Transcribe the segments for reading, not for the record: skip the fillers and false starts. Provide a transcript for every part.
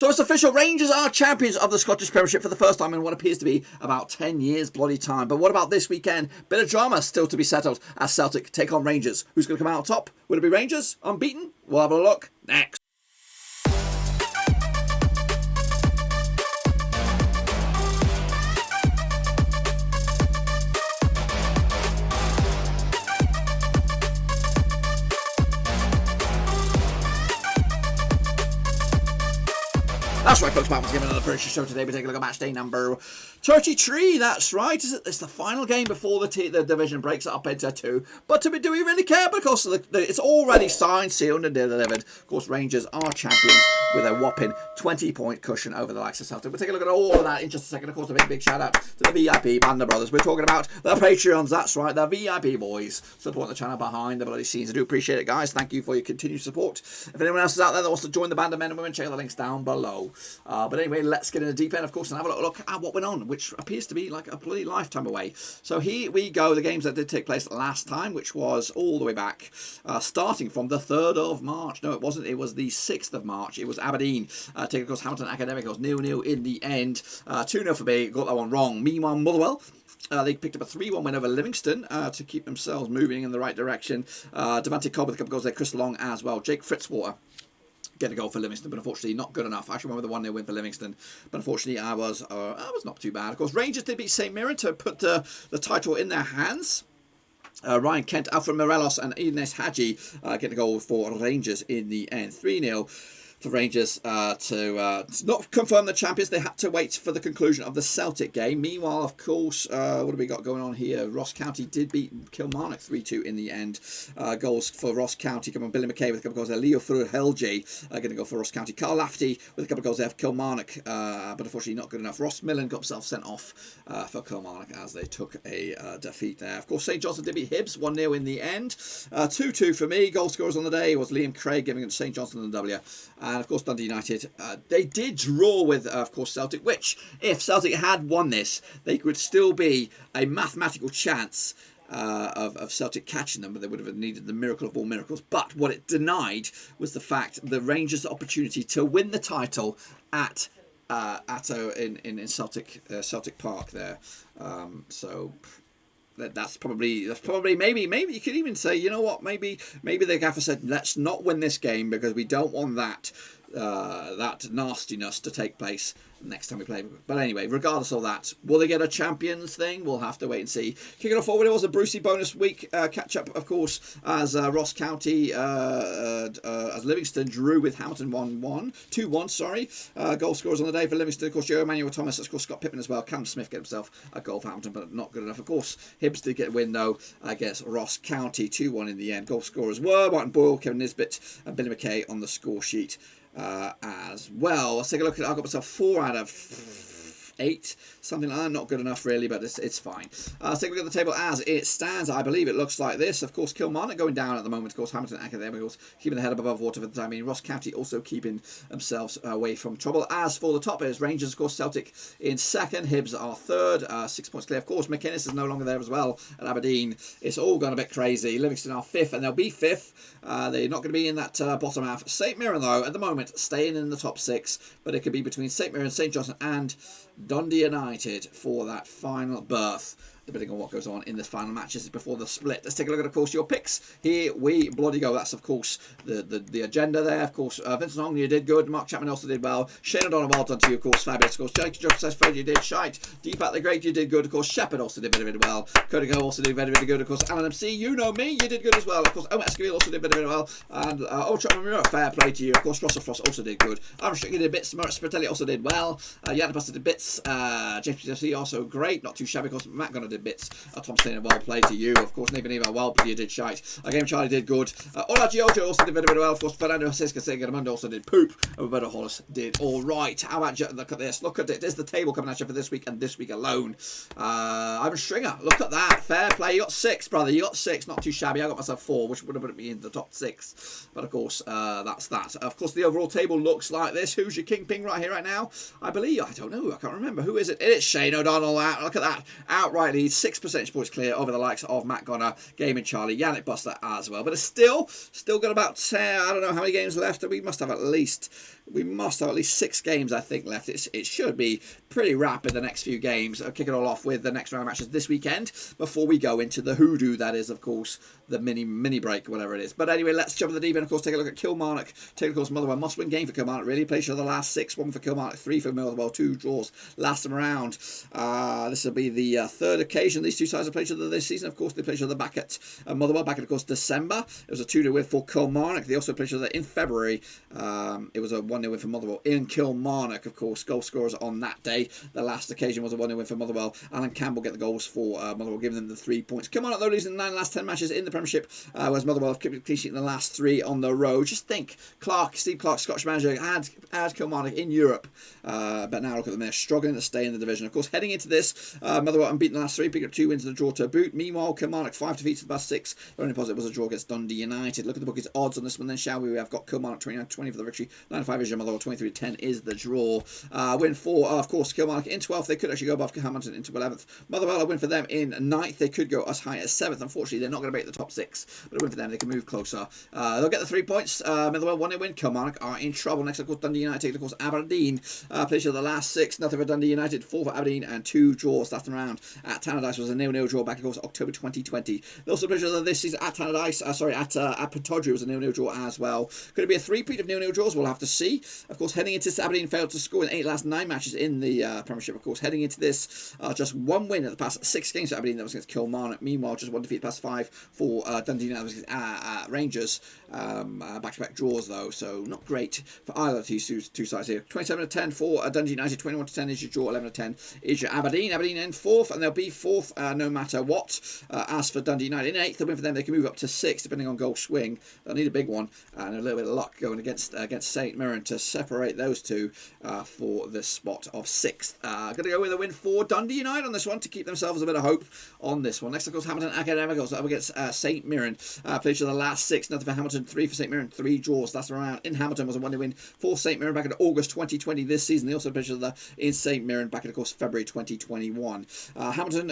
So it's official, Rangers are champions of the Scottish Premiership for the first time in what appears to be about 10 years bloody time. But what about this weekend? Bit of drama still to be settled as Celtic take on Rangers. Who's going to come out on top? Will it be Rangers? Unbeaten? We'll have a look next. That's right, folks, back once again another Premiership show. Today we're taking a look at match day number 33. That's right. It's the final game before the division breaks it up into two. But do we really care? Because it's already signed, sealed and delivered. Of course, Rangers are champions with a whopping 20-point cushion over the likes of Celtic. We'll take a look at all of that in just a second. Of course, a big shout out to the VIP Banda Brothers. We're talking about the Patreons. That's right, the VIP boys support the channel behind the bloody scenes. I do appreciate it, guys. Thank you for your continued support. If anyone else is out there that wants to join the band of men and women, check out the links down below. But anyway, let's get in the deep end, of course, and have a look at what went on, which appears to be like a bloody lifetime away. So here we go, the games that did take place last time, which was all the way back, starting from the 3rd of March. No, it wasn't. It was the 6th of March. It was Aberdeen taking, of course, Hamilton Academical 0-0 in the end. 2-0 for me. Got that one wrong. Meanwhile, Motherwell, they picked up a 3-1 win over Livingston to keep themselves moving in the right direction. Devante Cobb with a couple of goals there. Chris Long as well. Jake Fritzwater get a goal for Livingston, but unfortunately not good enough. I actually remember the 1-0 win for Livingston, but unfortunately I was not too bad. Of course, Rangers did beat St Mirren to put the title in their hands. Ryan Kent, Alfred Morelos and Ines Hadji get a goal for Rangers in the end. 3-0 for Rangers to not confirm the champions. They had to wait for the conclusion of the Celtic game. Meanwhile, of course, what do we got going on here? Ross County did beat Kilmarnock 3-2 in the end. Goals for Ross County. Come on, Billy McKay with a couple of goals there. Leo Helge going to go for Ross County. Carl Lafferty with a couple of goals there for Kilmarnock, but unfortunately not good enough. Ross Millen got himself sent off for Kilmarnock as they took a defeat there. Of course, St Johnstone did beat Hibs 1-0 in the end. 2-2 for me. Goal scorers on the day was Liam Craig giving St Johnstone the W. And of course, Dundee United, they did draw with, of course, Celtic, which, if Celtic had won this, they could still be a mathematical chance of Celtic catching them, but they would have needed the miracle of all miracles. But what it denied was the fact the Rangers' opportunity to win the title in Celtic Park there. That's probably maybe you could even say, you know what, maybe the gaffer said, let's not win this game because we don't want that nastiness to take place next time we play. But anyway, regardless of that, will they get a champions thing? We'll have to wait and see. Kicking off forward, it was a Brucey bonus week catch up, of course, as Ross County, as Livingston drew with Hamilton 2-1. Sorry, goal scorers on the day for Livingston, of course, Joe Emmanuel Thomas, of course, Scott Pittman as well. Cam Smith get himself a goal for Hamilton, but not good enough. Of course, Hibs did get a win though against Ross County 2-1 in the end. Goal scorers were Martin Boyle, Kevin Nisbet, and Billy McKay on the score sheet. As well. Let's take a look at it. I got myself 4 out of 8, something like that. Not good enough really, but it's fine. Let's take a look at the table as it stands. I believe it looks like this. Of course, Kilmarnock going down at the moment. Of course, Hamilton Academicals keeping the head above water for the time being. Ross County also keeping themselves away from trouble. As for the top, is Rangers, of course, Celtic in second. Hibs are third, 6 points clear. Of course, McInnes is no longer there as well at Aberdeen. It's all gone a bit crazy. Livingston are fifth, and they'll be fifth. They're not going to be in that bottom half. St Mirren, though, at the moment, staying in the top 6, but it could be between St Mirren, St Johnstone, and Dundee United for that final berth, depending on what goes on in the final matches before the split. Let's take a look at, of course, your picks. Here we bloody go. That's, of course, the agenda there. Of course, Vincent Hong, you did good. Mark Chapman also did well. Shane O'Donnell, well done to you, of course. Fabulous. Of course, Jake Josh says, Fred, you did shite. Deepak the Great, you did good. Of course, Shepherd also did very, very well. Cody Go also did very, very good. Of course, Alan MC, you know me, you did good as well. Of course, Owen Esquivel also did very, very well. And Chapman Mirror, fair play to you. Of course, Russell Frost also did good. Aaron Strickland did bits. Maurice Spiritelli also did well. Yannick Buster did bits. James PFC also great. Not too shabby. Of course, Matt Gunner did bits. Tom Steiner, well played to you. Of course, Nathan Eva, well played, you did shite. Game Charlie did good. Ola Giojo also did very, very well. Of course, Fernando Cisca Segaramundo also did poop. And Roberto Hollis did all right. How about you? Look at this. Look at it. There's the table coming at you for this week and this week alone. Ivan Stringer, look at that. Fair play. You got 6, brother. You got 6. Not too shabby. I got myself 4, which would have put me in the top 6. But of course, that's that. Of course, the overall table looks like this. Who's your kingpin right here, right now? I believe, I don't know. I can't remember. Who is it? It is Shane O'Donnell. Look at that. Outrightly lead, 6 percentage points clear over the likes of Matt Gunner, Gaiman Charlie, Yannick Buster as well. But it's still got about, I don't know how many games left. We must have at least 6 games, I think, left. It should be pretty rapid the next few games. I'll kick it all off with the next round of matches this weekend before we go into the hoodoo that is, of course, the mini break, whatever it is. But anyway, let's jump in the deep end. Of course, take a look at Kilmarnock. Take, of course, Motherwell must-win game for Kilmarnock, really. Played each other the last 6, 1 for Kilmarnock, 3 for Motherwell, 2 draws last time around. This will be the third occasion these two sides have played each other this season. Of course, they played each other back at Motherwell, back in, of course, December. It was a 2-0 win for Kilmarnock. They also played each other in February. It was a 1-0 win for Motherwell in Kilmarnock, of course. Goal scorers on that day. The last occasion was a 1-0 win for Motherwell. Alan Campbell get the goals for Motherwell, giving them the 3 points. Kilmarnock, though, losing 9 last 10 matches in the Premiership, whereas Motherwell have kept a clean sheet in the last 3 on the road. Just think, Steve Clark, Scottish manager, had Kilmarnock in Europe, but now look at them, they're struggling to stay in the division. Of course, heading into this, Motherwell unbeaten the last 3, picked up 2 wins and a draw to boot. Meanwhile, Kilmarnock 5 defeats in the past 6. The only positive was a draw against Dundee United. Look at the bookies odds on this one then, shall we? We have got Kilmarnock 29-20 for the victory, 9-5 is your Motherwell, 23-10 is the draw. Win for, of course, Kilmarnock in 12th. They could actually go above Hamilton into 11th. Motherwell, a win for them in 9th. They could go as high as 7th. Unfortunately, they're not going to make the top 6, but a win for them. They can move closer. They'll get the 3 points. Motherwell 1-0 win. Kilmarnock are in trouble. Next, of course, Dundee United take, of course, Aberdeen. Played each other the last 6. Nothing for Dundee United. 4 for Aberdeen and 2 draws last time around. At Tannadice was a 0-0 draw back, of course, October 2020. They also played each other this season at Tannadice. At Pittodrie was a 0-0 draw as well. Could it be a 3-peat of 0-0 draws? We'll have to see. Of course, heading into this, Aberdeen failed to score in 8 last 9 matches in the Premiership. Of course, heading into this, just 1 win at the past 6 games for Aberdeen. That was against Kilmarnock. Meanwhile, just 1 defeat past 5 for Dundee United Rangers. Back-to-back draws, though, so not great for either of these two sides here. 27-10 for Dundee United. 21-10 is your draw. 11-10 is your Aberdeen. Aberdeen in 4th, and they'll be 4th no matter what. As for Dundee United in 8th, the win for them, they can move up to 6th, depending on goal swing. They'll need a big one and a little bit of luck going against St Mirren to separate those two for the spot of 6th. Going to go with a win for Dundee United on this one to keep themselves a bit of hope on this one. Next, of course, Hamilton Academical up against St Mirren. Played each other the last 6. Nothing for Hamilton, 3 for St Mirren, 3 draws last round. In Hamilton was a 1-0 win for St Mirren back in August 2020 this season. They also played each other in St Mirren back in, of course, February 2021. Hamilton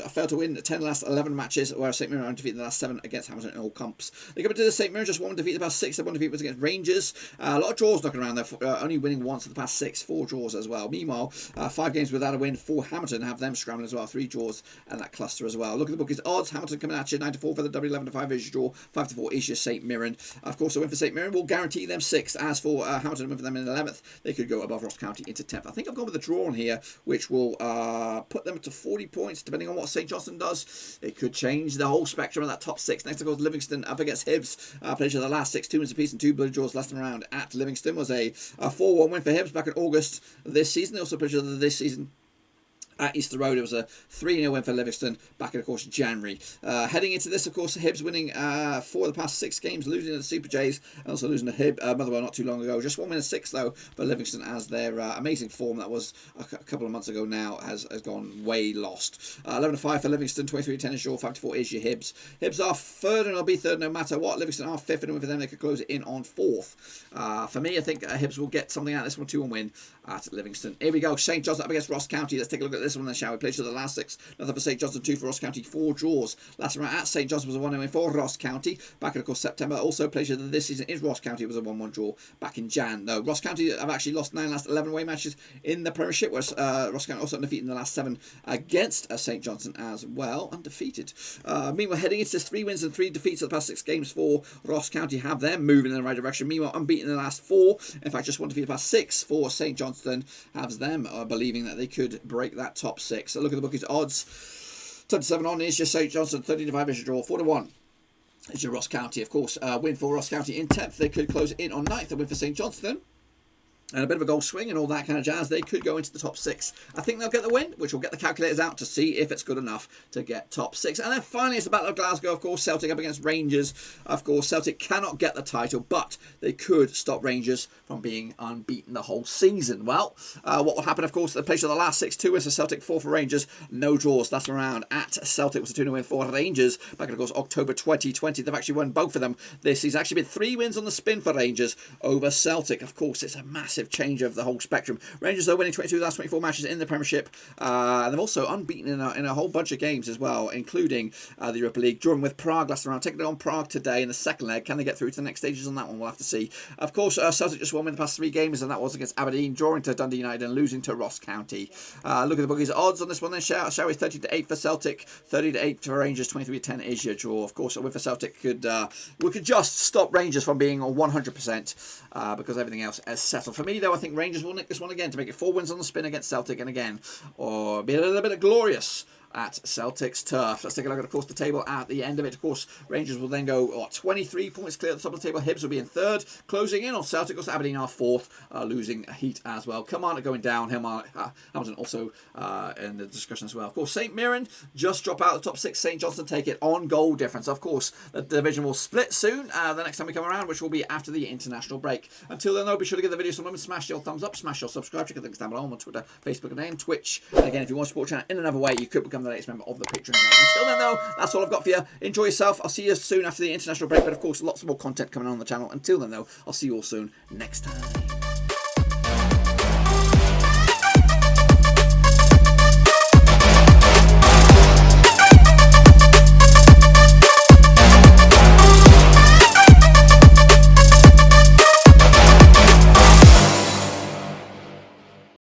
failed to win 10 last 11 matches, whereas St Mirren are undefeated in the last 7 against Hamilton in all comps. They come into the St Mirren, just 1 defeat in the past 6. The 1 defeat was against Rangers. A lot of draws knocking around there, only winning once in the past 6, 4 draws as well. Meanwhile, 5 games without a win for Hamilton, have them scrambling as well, 3 draws and that cluster as well. Look at the bookies odds. Hamilton coming at you 9-4 for the W, 11-5 is your draw, 5-4 is your St Mirren. Of course, a win for St Mirren will guarantee them 6th. As for Hamilton, a win for them in 11th, they could go above Ross County into 10th. I think I've gone with a draw on here, which will put them to 40 points, depending on what St Johnstone does. It could change the whole spectrum of that top 6. Next, of course, Livingston up against Hibs. Played each other the last 6, 2 wins apiece and 2 bloody draws last time around at Livingston. Was a 4-1 win for Hibs back in August this season. They also played each other this season at Easter Road. It was a 3-0 win for Livingston back in, of course, January. Heading into this, of course, Hibs winning 4 of the past 6 games, losing to the Super Jays and also losing to Motherwell not too long ago. Just 1 win and 6, though, for Livingston, as their amazing form that was a couple of months ago now has gone way lost. 11-5 for Livingston, 23-10 is your, 5-4 is your Hibs. Hibs are 3rd and will be 3rd no matter what. Livingston are 5th, and a win for them, they could close it in on 4th. For me, I think Hibs will get something out of this one, 2-1 win at Livingston. Here we go, St Johnstone up against Ross County. Let's take a look at this one then, shall we? Played each other the last 6. Nothing for St Johnstone, 2 for Ross County, 4 draws. Last round at St Johnstone was a 1-0 win for Ross County back in, of course, September. Also played each other this season is Ross County. It was a 1-1 draw back in Jan. No, Ross County have actually lost 9 last 11 away matches in the Premiership, whereas Ross County also undefeated in the last 7 against St Johnstone as well, undefeated. Meanwhile, heading into this, 3 wins and 3 defeats of the past 6 games for Ross County, have them moving in the right direction. Meanwhile, unbeaten in the last 4, in fact, just 1 defeat of the past 6 for St Johnstone, has them believing that they could break that top 6. So look at the bookies odds. 27 on is your St Johnstone, 30-5 is your draw, 4-1 is your Ross County. Of course, win for Ross County in 10th. They could close in on 9th. A win for St Johnstone and a bit of a goal swing and all that kind of jazz, they could go into the top 6. I think they'll get the win, which will get the calculators out to see if it's good enough to get top 6. And then finally, it's the Battle of Glasgow, of course. Celtic up against Rangers. Of course, Celtic cannot get the title, but they could stop Rangers from being unbeaten the whole season. Well, what will happen, of course, they played the last 6, 2 wins for Celtic, 4 for Rangers, no draws last round at Celtic. Was a 2-0 win for Rangers back in, of course, October 2020. They've actually won both of them this season. Actually been 3 wins on the spin for Rangers over Celtic. Of course, it's a massive massive change of the whole spectrum. Rangers, though, winning 22 of the last 24 matches in the Premiership. And they're also unbeaten in a whole bunch of games as well, including the Europa League, drawing with Prague last round, taking it on Prague today in the second leg. Can they get through to the next stages on that one? We'll have to see. Of course, Celtic just won in the past 3 games, and that was against Aberdeen, drawing to Dundee United and losing to Ross County. Look at the bookies odds on this one then. Shall we 30-8 for Celtic, 30-8 for Rangers, 23-10 is your draw. Of course, with for Celtic, we could just stop Rangers from being on 100% because everything else is settled. For me, though, I think Rangers will nick this one again to make it 4 wins on the spin against Celtic, and again, or be a little bit of glorious at Celtic's turf. Let's take a look at, of course, the table at the end of it. Of course, Rangers will then go 23 points clear at the top of the table. Hibs will be in 3rd, closing in on Celtic. Also, Aberdeen are 4th, losing heat as well. Kilmarnock going down. Hamilton also in the discussion as well. Of course, St Mirren just drop out of the top 6. St Johnstone take it on goal difference. Of course, the division will split soon, the next time we come around, which will be after the international break. Until then, though, be sure to give the video some moment, smash your thumbs up, smash your subscribe, check the links down below on Twitter, Facebook, and Twitch. And again, if you want to support the channel in another way, you could become the latest member of the Patreon. Until then, though, that's all I've got for you. Enjoy yourself. I'll see you soon after the international break, but of course, lots more content coming on the channel. Until then, though, I'll see you all soon next time.